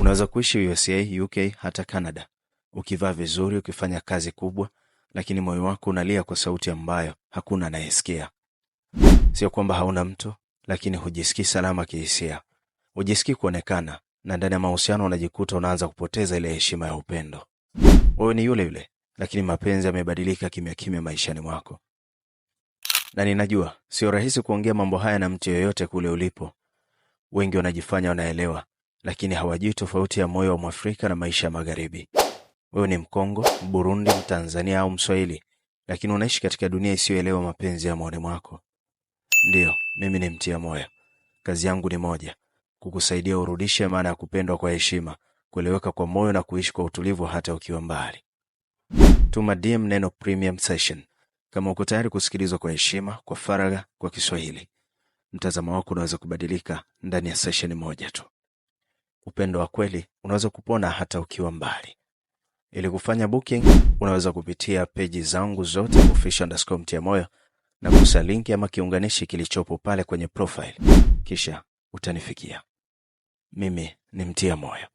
Unaweza kuishi USA, UK, hata Canada. Ukivaa vizuri, ukifanya kazi kubwa, lakini moyo wako unalia kwa sauti ambayo hakuna anayesikia. Sio kwamba hauna mtu, lakini hujisikii salama kihisia. Hujisikii kuonekana, na ndani ya mahusiano unajikuta unaanza kupoteza ile heshima ya upendo. Wewe ni yule yule, lakini mapenzi yamebadilika kimya kimya maishani mwako. Na ninajua, sio rahisi kuongea mambo haya na mtu yeyote kule ulipo. Wengi wanajifanya wanaelewa, lakini hawajui tofauti ya moyo wa Mwafrika na maisha ya Magharibi. Wewe ni Mkongo, Burundi, Mtanzania au Mswahili, lakini unaishi katika dunia isiyoelewa mapenzi ya moyoni mwako. Ndio, mimi ni mtia moyo. Kazi yangu ni moja, kukusaidia urudishe maana ya kupendwa kwa heshima, kueleweka kwa moyo na kuishi kwa utulivu hata ukiwa mbali. Tuma DM neno Premium Session kama uko tayari kusikilizwa kwa heshima, kwa faragha, kwa Kiswahili. Mtazamo wako unaweza kubadilika ndani ya session moja tu. Upendo wa kweli unaweza kupona hata ukiwa mbali. Ili kufanya booking, unaweza kupitia peji zangu zote official_mtiamoyo na kugusa link ama kiunganishi kilichopo pale kwenye profile. Kisha utanifikia. Mimi ni Mtia Moyo.